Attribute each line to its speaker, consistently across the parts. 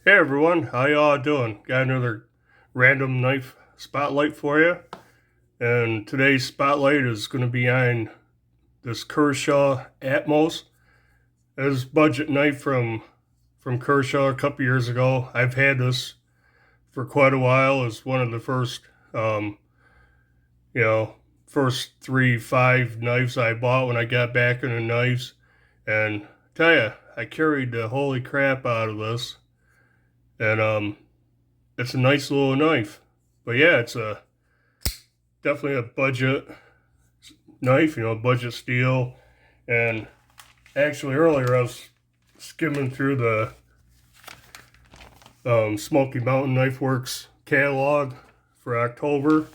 Speaker 1: Hey everyone, how y'all doing? Got another random knife spotlight for you. And today's spotlight is going to be on this Kershaw Atmos. This budget knife from Kershaw a couple years ago. I've had this for quite a while. It's one of the first, um, you know, first 3, 5 knives I bought when I got back into knives. And tell you, I carried the holy crap out of this. And it's a nice little knife. But yeah, it's definitely a budget knife, budget steel. And actually, earlier I was skimming through the Smoky Mountain Knife Works catalog for October,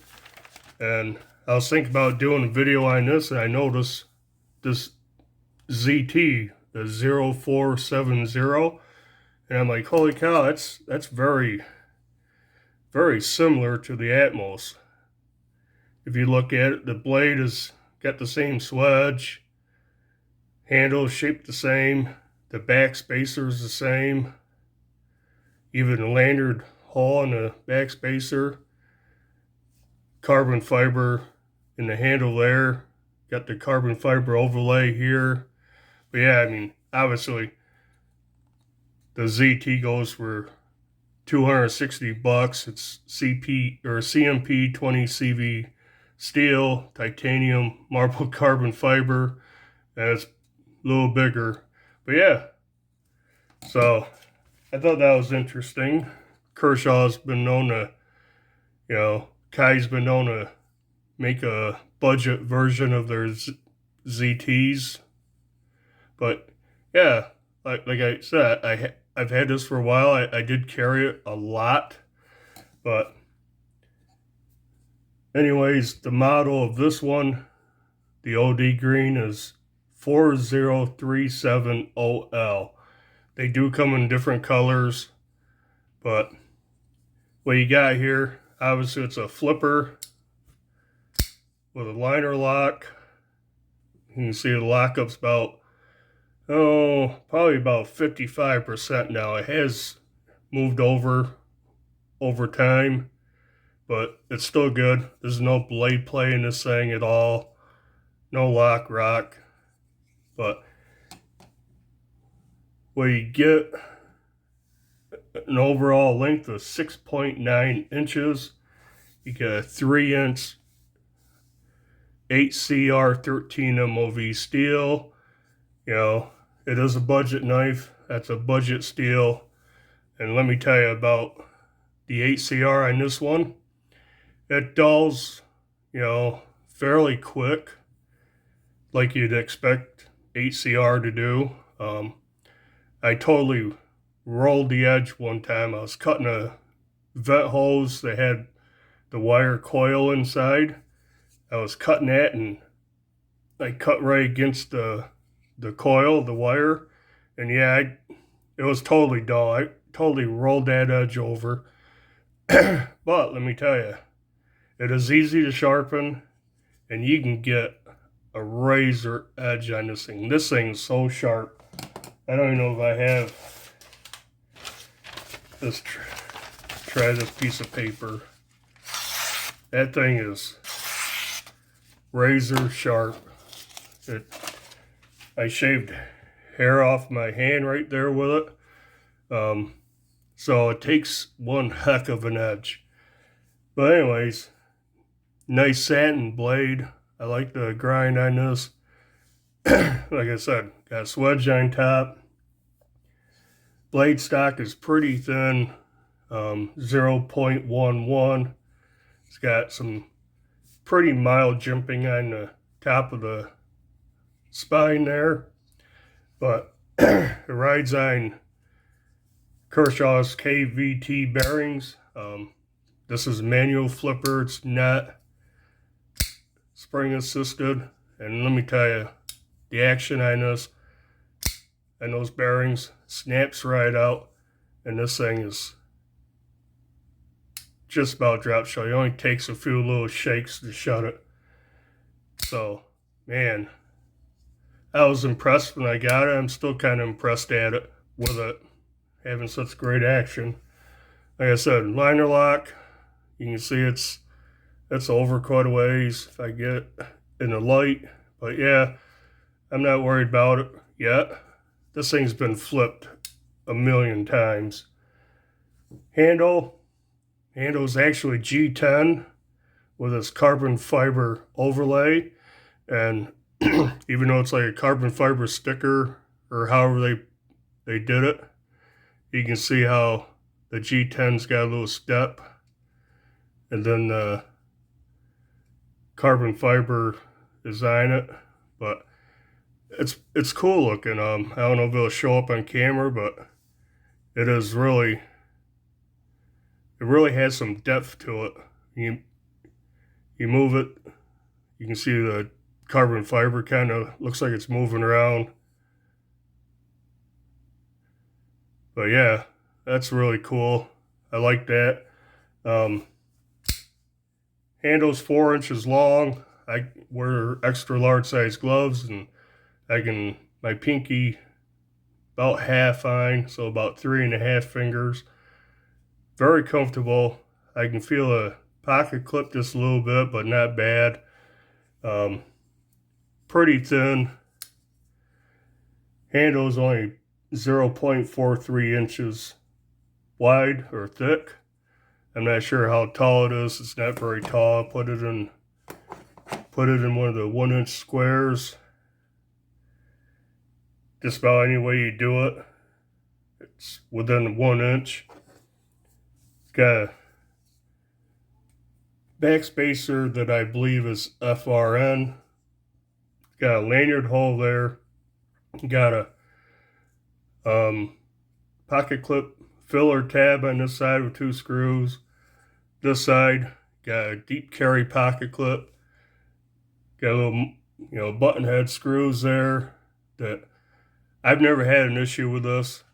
Speaker 1: and I was thinking about doing a video on this, and I noticed this ZT, the 0470, and I'm like, holy cow, that's very, very similar to the Atmos. If you look at it, the blade has got the same swedge, handle is shaped the same, the backspacer is the same, even the lanyard hole on the backspacer, carbon fiber in the handle there, got the carbon fiber overlay here. But yeah, I mean, obviously the ZT goes for $260. It's CP or CMP 20 CV steel, titanium, marble carbon fiber, and it's a little bigger. But yeah, so I thought that was interesting. Kershaw's been known to, Kai's been known to make a budget version of their ZTs. But yeah, like I said, I've had this for a while. I did carry it a lot. But anyways, the model of this one, the OD green, is 4037OL. They do come in different colors, but what you got here, obviously it's a flipper with a liner lock. You can see the lockup's about, probably about 55% now. It has moved over time, but it's still good. There's no blade play in this thing at all. No lock rock. But what you get, an overall length of 6.9 inches. You get a 3-inch 8CR13 MOV steel. It is a budget knife. That's a budget steel. And let me tell you about the 8CR on this one. It dulls, fairly quick, like you'd expect 8CR to do. I totally rolled the edge one time. I was cutting a vent hose that had the wire coil inside. I was cutting that, and I cut right against the coil, the wire, and yeah, it was totally dull. I totally rolled that edge over. But let me tell you, it is easy to sharpen, and you can get a razor edge on this thing. This thing's so sharp. I don't even know if I have this. Try this piece of paper. That thing is razor sharp. I shaved hair off my hand right there with it. So it takes one heck of an edge. But anyways, nice satin blade. I like the grind on this. Like I said, got a swedge on top. Blade stock is pretty thin, 0.11. It's got some pretty mild jimping on the top of the spine there, but it rides on Kershaw's KVT bearings. This is a manual flipper. It's not spring assisted, and let me tell you, the action on this and those bearings snaps right out, and this thing is just about drop shut. It only takes a few little shakes to shut it. So, man, I was impressed when I got it. I'm still kind of impressed at it with it. having such great action. Like I said, liner lock, you can see it's over quite a ways if I get in the light. But yeah, I'm not worried about it yet. This thing's been flipped a million times. Handle's actually G10 with this carbon fiber overlay, and even though it's like a carbon fiber sticker or however they did it, you can see how the G10's got a little step, and then the carbon fiber design it. But it's cool looking. I don't know if it'll show up on camera, but it really has some depth to it. You move it, you can see the carbon fiber kind of looks like it's moving around. But yeah, that's really cool. I like that. Handle's 4 inches long. I wear extra large size gloves, and my pinky about half fine, so about 3.5 fingers. Very comfortable. I can feel a pocket clip just a little bit, but not bad. Pretty thin. Handle's only 0.43 inches wide or thick. I'm not sure how tall it is. It's not very tall. Put it in one of the 1-inch squares. Just about any way you do it, it's within 1 inch. It's got a backspacer that I believe is FRN. Got a lanyard hole there. Got a pocket clip filler tab on this side with 2 screws. This side got a deep carry pocket clip. Got a little button head screws there. That I've never had an issue with this.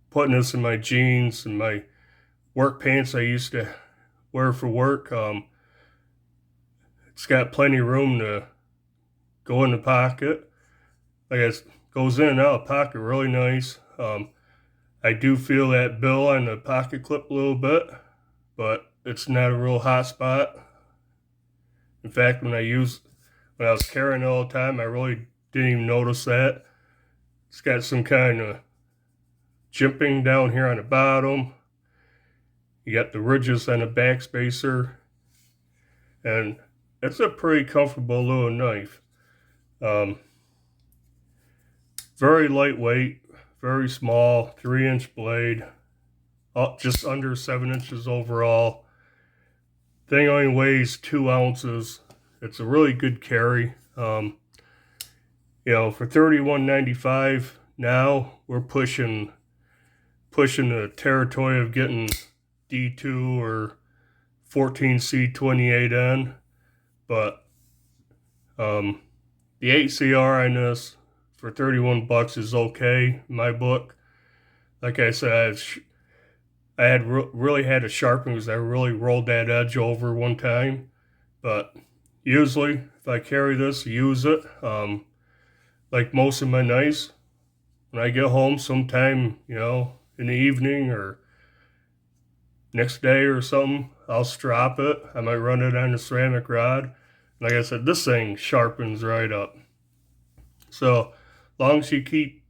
Speaker 1: Putting this in my jeans and my work pants I used to wear for work. It's got plenty of room to go in the pocket. Like it goes in and out of the pocket really nice. I do feel that bill on the pocket clip a little bit, but it's not a real hot spot. In fact, when I was carrying it all the time, I really didn't even notice that. It's got some kind of jimping down here on the bottom. You got the ridges on the backspacer, and it's a pretty comfortable little knife. Very lightweight, very small, 3-inch blade, just under 7 inches overall. Thing only weighs 2 ounces. It's a really good carry. For $31.95 now, we're pushing the territory of getting D2 or 14C28N, but the 8CR on this for $31 is okay in my book. Like I said, I had really had to sharpen because I really rolled that edge over one time. But usually, if I carry this, use it. Like most of my knives, when I get home sometime, in the evening or next day or something, I'll strap it. I might run it on a ceramic rod. Like I said, this thing sharpens right up. So, long as you keep,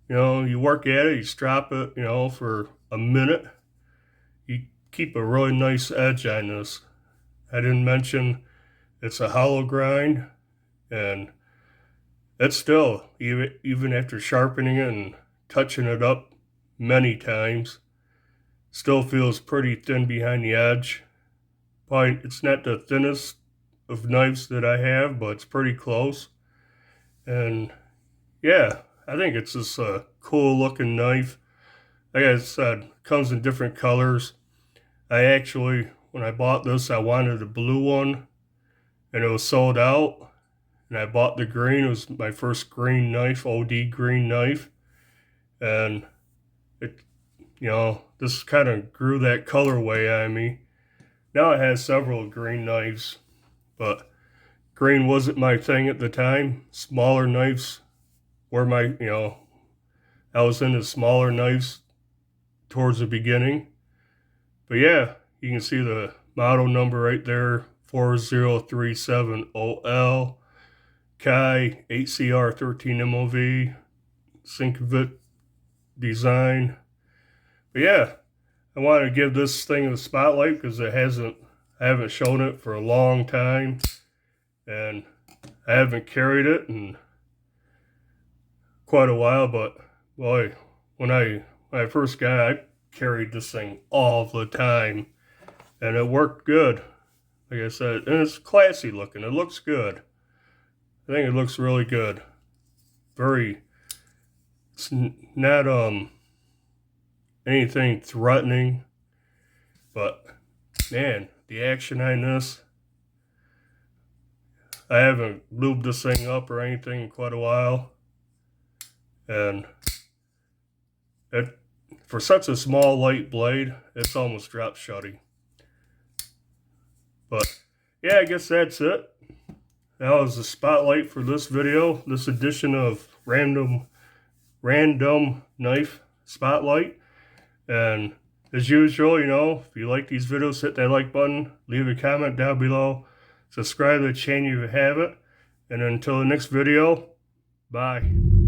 Speaker 1: you work at it, you strap it, for a minute, you keep a really nice edge on this. I didn't mention it's a hollow grind, and it's still, even after sharpening it and touching it up many times, still feels pretty thin behind the edge. Probably, it's not the thinnest of knives that I have, but it's pretty close. And yeah, I think it's just a cool looking knife. Like I said, comes in different colors. When I bought this, I wanted a blue one, and it was sold out. And I bought the green. It was my first green knife, OD green knife. And this kind of grew that colorway on me. Now it has several green knives, but green wasn't my thing at the time. Smaller knives were I was into smaller knives towards the beginning. But yeah, you can see the model number right there, 4037OL, Kai 8CR13MOV, Sinkevich design. But yeah, I wanted to give this thing a spotlight because I haven't shown it for a long time, and I haven't carried it in quite a while. But boy, when I first got it, I carried this thing all the time, and it worked good. Like I said, and it's classy looking. It looks good. I think it looks really good. It's not anything threatening, but man, the action on this. I haven't lubed this thing up or anything in quite a while, and for such a small light blade, it's almost drop shotty. But yeah, I guess that's it. That was the spotlight for this video, this edition of random knife spotlight. And as usual, if you like these videos, hit that like button, leave a comment down below, subscribe to the channel if you haven't, and until the next video, bye.